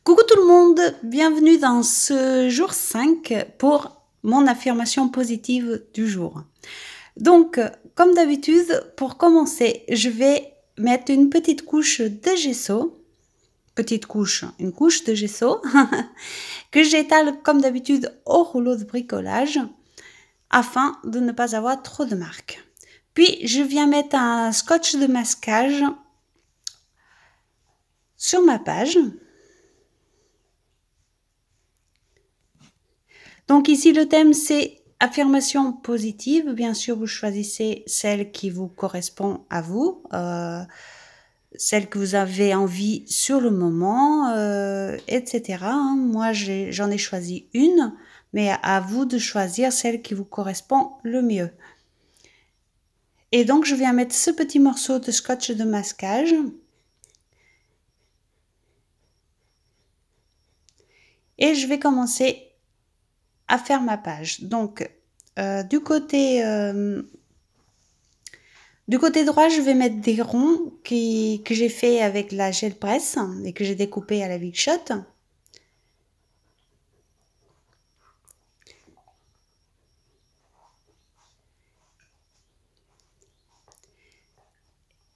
Coucou tout le monde, bienvenue dans ce jour 5 pour mon affirmation positive du jour. Donc, comme d'habitude, pour commencer, je vais mettre une petite couche de gesso, une couche de gesso, que j'étale comme d'habitude au rouleau de bricolage afin de ne pas avoir trop de marques. Puis, je viens mettre un scotch de masquage sur ma page. Donc ici, le thème, c'est affirmation positive. Bien sûr, vous choisissez celle qui vous correspond à vous, celle que vous avez envie sur le moment, etc. Moi, j'en ai choisi une, mais à vous de choisir celle qui vous correspond le mieux. Et donc, je viens mettre ce petit morceau de scotch de masquage. Et je vais commencer à faire ma page. Donc, du côté droit, je vais mettre des ronds que j'ai fait avec la gel presse et que j'ai découpé à la Big Shot.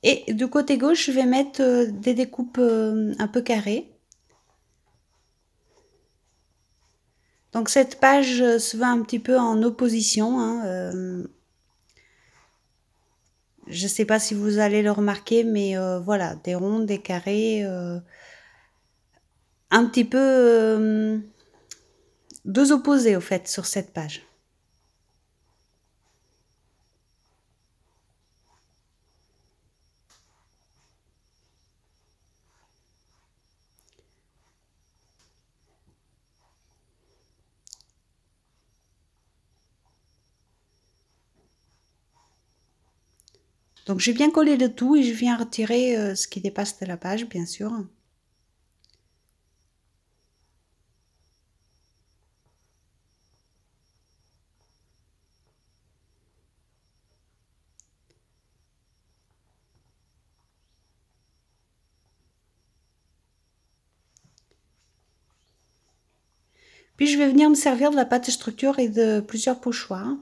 Et du côté gauche, je vais mettre des découpes un peu carrées. Donc cette page se va un petit peu en opposition. Je ne sais pas si vous allez le remarquer, mais voilà, des ronds, des carrés, un petit peu deux opposés au fait sur cette page. Donc j'ai bien collé le tout et je viens retirer ce qui dépasse de la page, bien sûr. Puis je vais venir me servir de la pâte structure et de plusieurs pochoirs.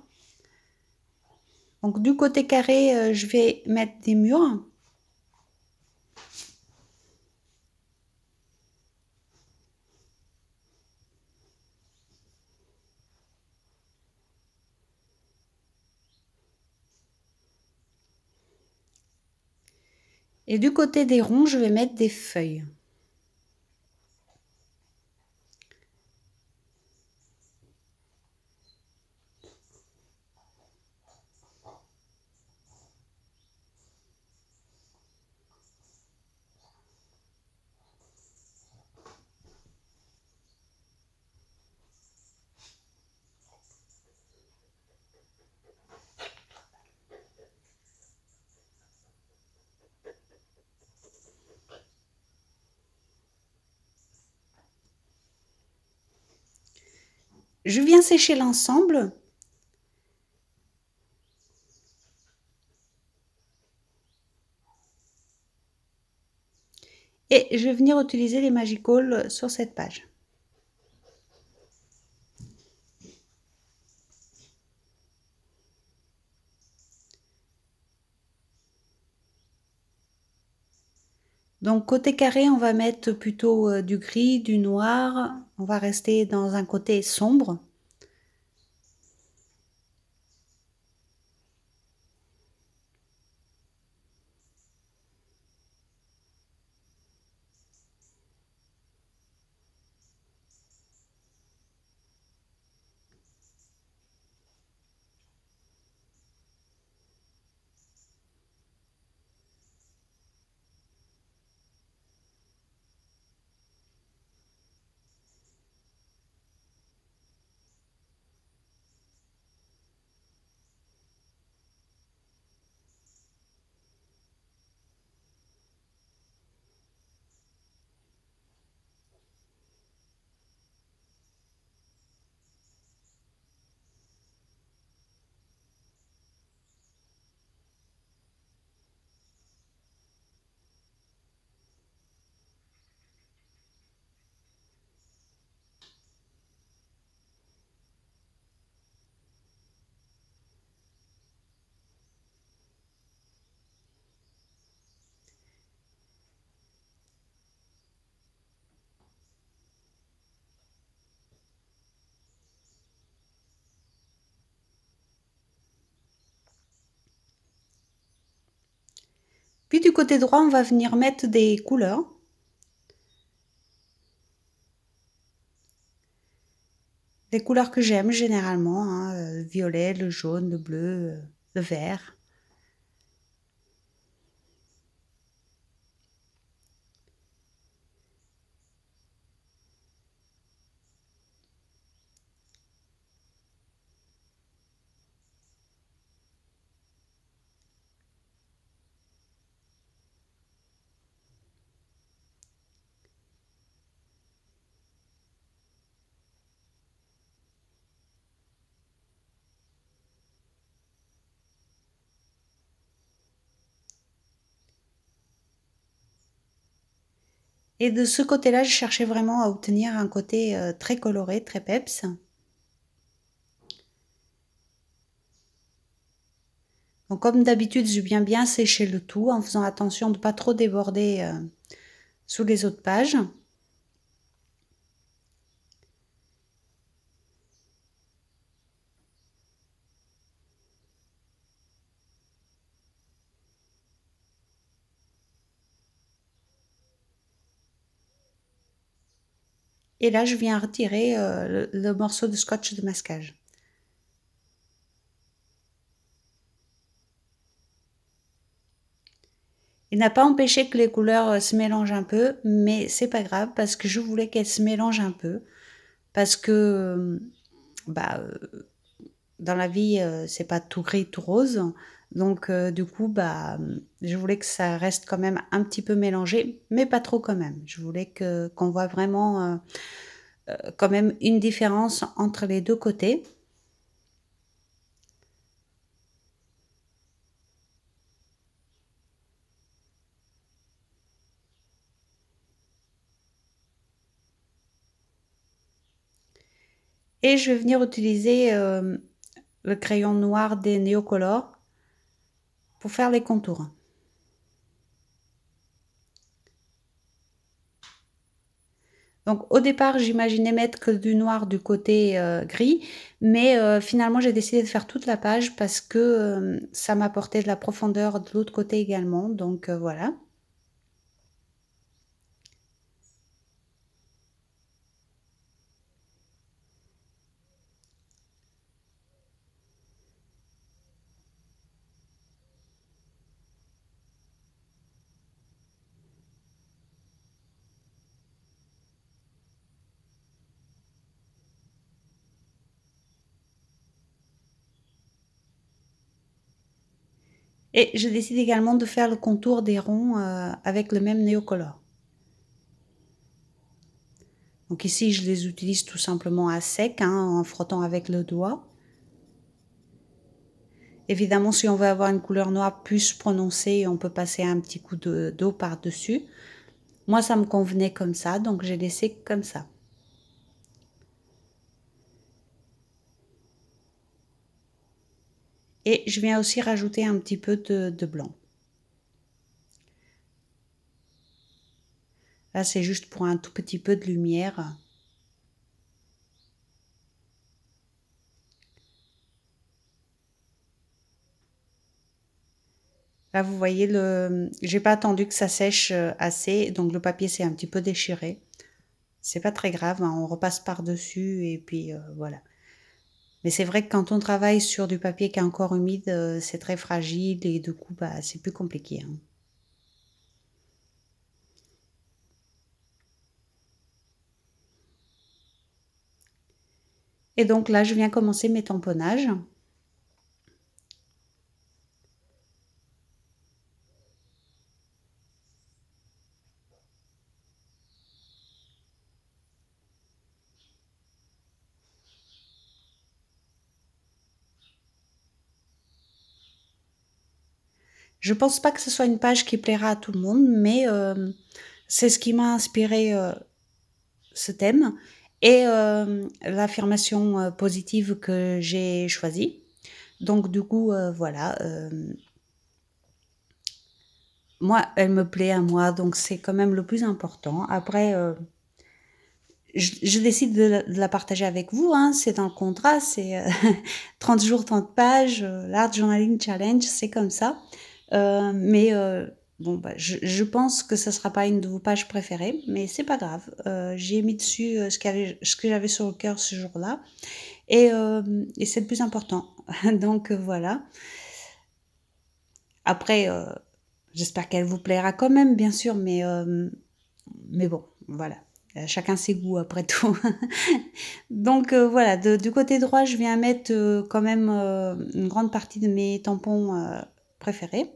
Donc du côté carré, je vais mettre des murs. Et du côté des ronds, je vais mettre des feuilles. Je viens sécher l'ensemble. Et je vais venir utiliser les Magical sur cette page. Donc côté carré, on va mettre plutôt du gris, du noir. On va rester dans un côté sombre. Puis du côté droit, on va venir mettre des couleurs. Des couleurs que j'aime généralement, hein, le violet, le jaune, le bleu, le vert. Et de ce côté-là, je cherchais vraiment à obtenir un côté très coloré, très peps. Donc comme d'habitude, je viens bien sécher le tout en faisant attention de ne pas trop déborder sous les autres pages. Et là, je viens retirer le morceau de scotch de masquage. Il n'a pas empêché que les couleurs se mélangent un peu, mais c'est pas grave parce que je voulais qu'elles se mélangent un peu. Parce que bah, dans la vie, c'est pas tout gris, tout rose. Donc, du coup, bah, je voulais que ça reste quand même un petit peu mélangé, mais pas trop quand même. Je voulais qu'on voit vraiment quand même une différence entre les deux côtés. Et je vais venir utiliser le crayon noir des Neocolor pour faire les contours. Donc au départ, j'imaginais mettre que du noir du côté gris, mais finalement j'ai décidé de faire toute la page parce que ça m'apportait de la profondeur de l'autre côté également. Donc voilà. Et je décide également de faire le contour des ronds avec le même Neocolor. Donc ici, je les utilise tout simplement à sec, hein, en frottant avec le doigt. Évidemment, si on veut avoir une couleur noire plus prononcée, on peut passer un petit coup d'eau par-dessus. Moi, ça me convenait comme ça, donc j'ai laissé comme ça. Et je viens aussi rajouter un petit peu de blanc. Là, c'est juste pour un tout petit peu de lumière. Là, vous voyez, j'ai pas attendu que ça sèche assez, donc le papier s'est un petit peu déchiré. C'est pas très grave, hein, on repasse par-dessus et puis voilà. Mais c'est vrai que quand on travaille sur du papier qui est encore humide, c'est très fragile et du coup, bah, c'est plus compliqué, hein. Et donc là, je viens commencer mes tamponnages. Je pense pas que ce soit une page qui plaira à tout le monde, mais c'est ce qui m'a inspiré ce thème et l'affirmation positive que j'ai choisie. Donc du coup, voilà, moi, elle me plaît à moi, donc c'est quand même le plus important. Après, je décide de la partager avec vous, hein, c'est dans le contrat, c'est 30 jours, 30 pages, l'Art Journaling Challenge, c'est comme ça. Mais bon, bah, je pense que ça sera pas une de vos pages préférées, mais c'est pas grave. J'ai mis dessus ce que j'avais sur le cœur ce jour-là. Et c'est le plus important. Donc voilà. Après, j'espère qu'elle vous plaira quand même, bien sûr, mais bon, voilà. Chacun ses goûts après tout. Donc voilà, du côté droit, je viens mettre quand même une grande partie de mes tampons préférés.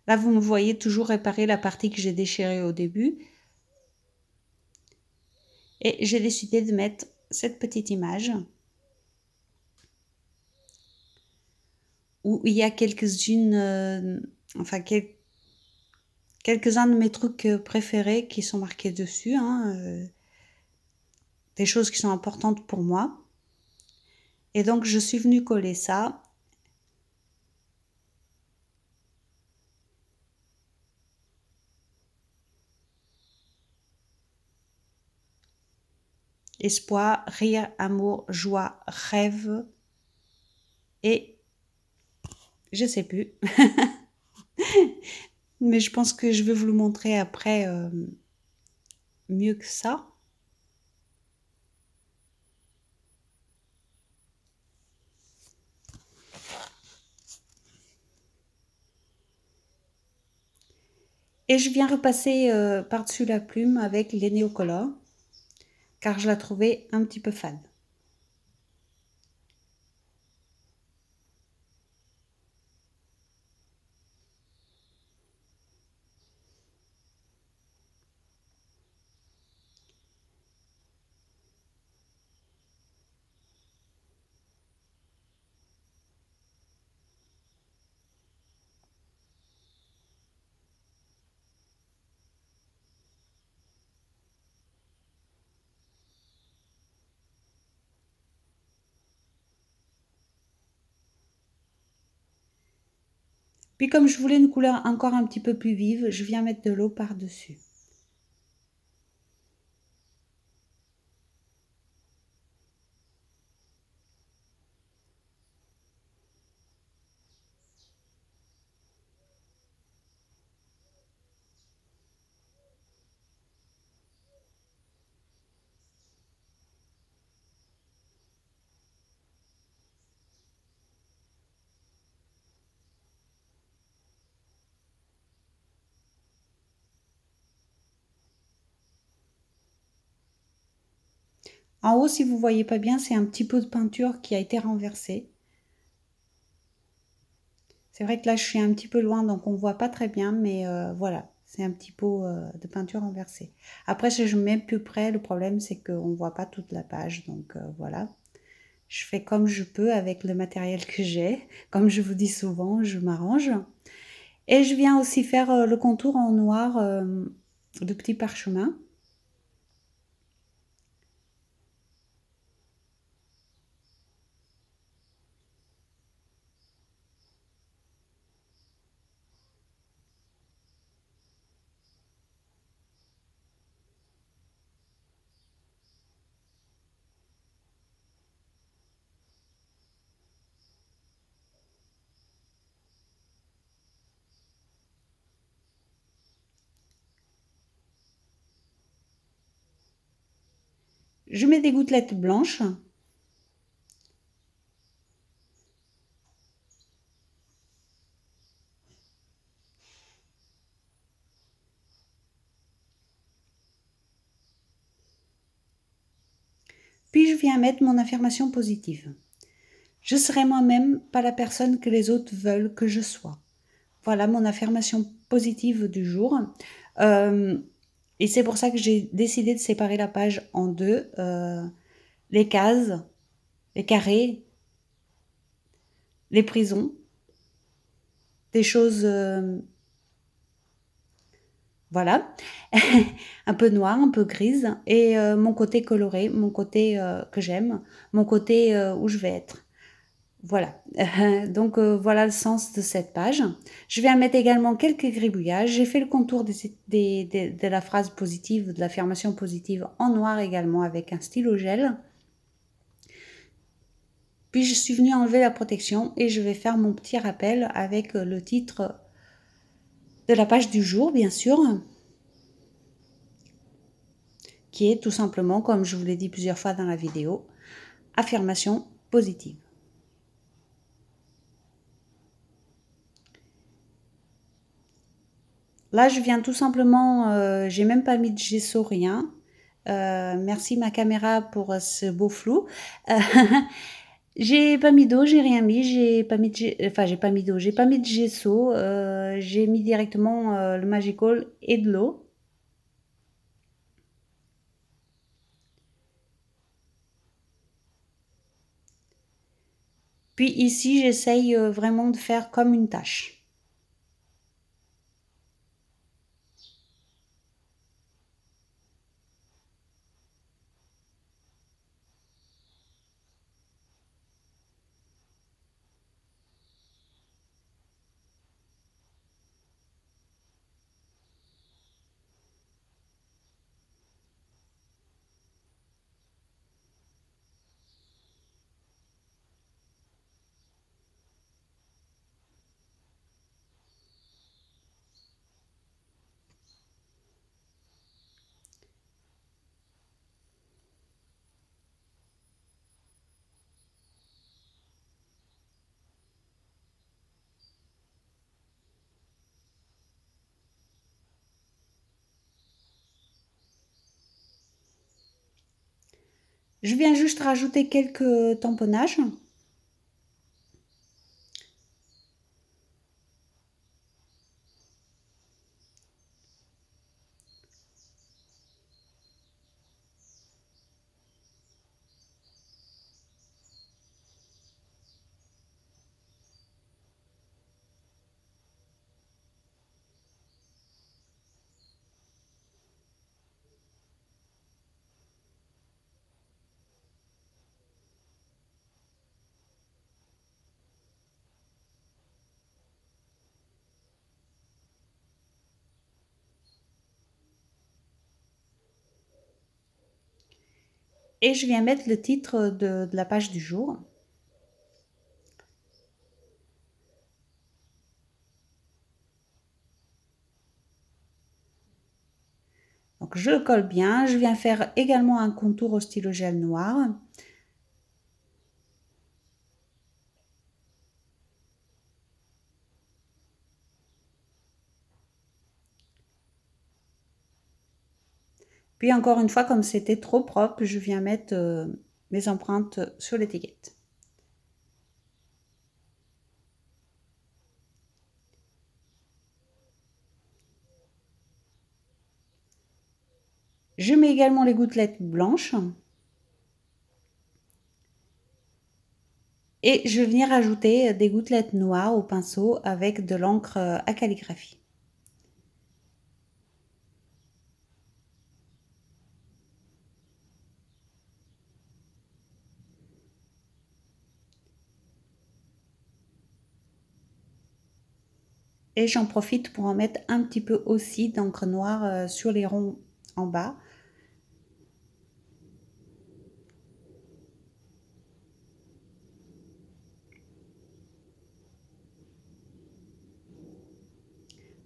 Là, vous me voyez toujours réparer la partie que j'ai déchirée au début. Et j'ai décidé de mettre cette petite image où il y a quelques-unes, enfin quelques-uns de mes trucs préférés qui sont marqués dessus, hein, des choses qui sont importantes pour moi. Et donc, je suis venue coller ça. Espoir, rire, amour, joie, rêve et je sais plus. Mais je pense que je vais vous le montrer après mieux que ça. Et je viens repasser par-dessus la plume avec les néocolores, car je la trouvais un petit peu fade. Puis comme je voulais une couleur encore un petit peu plus vive, je viens mettre de l'eau par-dessus. En haut, si vous voyez pas bien, c'est un petit pot de peinture qui a été renversé. C'est vrai que là, je suis un petit peu loin, donc on voit pas très bien, mais voilà, c'est un petit pot de peinture renversé. Après, si je me mets plus près, le problème, c'est qu'on voit pas toute la page, donc voilà. Je fais comme je peux avec le matériel que j'ai. Comme je vous dis souvent, je m'arrange. Et je viens aussi faire le contour en noir de petits parchemins. Je mets des gouttelettes blanches. Puis je viens mettre mon affirmation positive. Je serai moi-même, pas la personne que les autres veulent que je sois. Voilà mon affirmation positive du jour. Euh, et c'est pour ça que j'ai décidé de séparer la page en deux. Les cases, les carrés, les prisons. Des choses Voilà, un peu noir, un peu grise et mon côté coloré, mon côté, que j'aime, mon côté, où je vais être. Voilà, donc voilà le sens de cette page. Je vais mettre également quelques gribouillages. J'ai fait le contour de la phrase positive, de l'affirmation positive en noir également avec un stylo gel. Puis je suis venue enlever la protection et je vais faire mon petit rappel avec le titre de la page du jour, bien sûr, qui est tout simplement, comme je vous l'ai dit plusieurs fois dans la vidéo, affirmation positive. Là, je viens tout simplement, j'ai même pas mis de gesso, rien. Merci ma caméra pour ce beau flou. J'ai pas mis d'eau, j'ai rien mis, j'ai pas mis enfin j'ai pas mis d'eau, j'ai pas mis de gesso, j'ai mis directement le Magical et de l'eau. Puis ici, j'essaye vraiment de faire comme une tache. Je viens juste rajouter quelques tamponnages. Et je viens mettre le titre de la page du jour. Donc je le colle bien, je viens faire également un contour au stylo gel noir. Puis encore une fois, comme c'était trop propre, je viens mettre mes empreintes sur l'étiquette. Je mets également les gouttelettes blanches. Et je vais venir ajouter des gouttelettes noires au pinceau avec de l'encre à calligraphie. Et j'en profite pour en mettre un petit peu aussi d'encre noire sur les ronds en bas.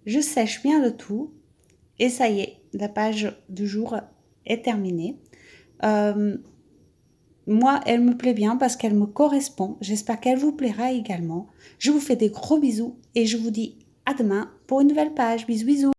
Je sèche bien le tout et ça y est, la page du jour est terminée. Moi, elle me plaît bien parce qu'elle me correspond. J'espère qu'elle vous plaira également. Je vous fais des gros bisous et je vous dis à demain pour une nouvelle page. Bisous, bisous.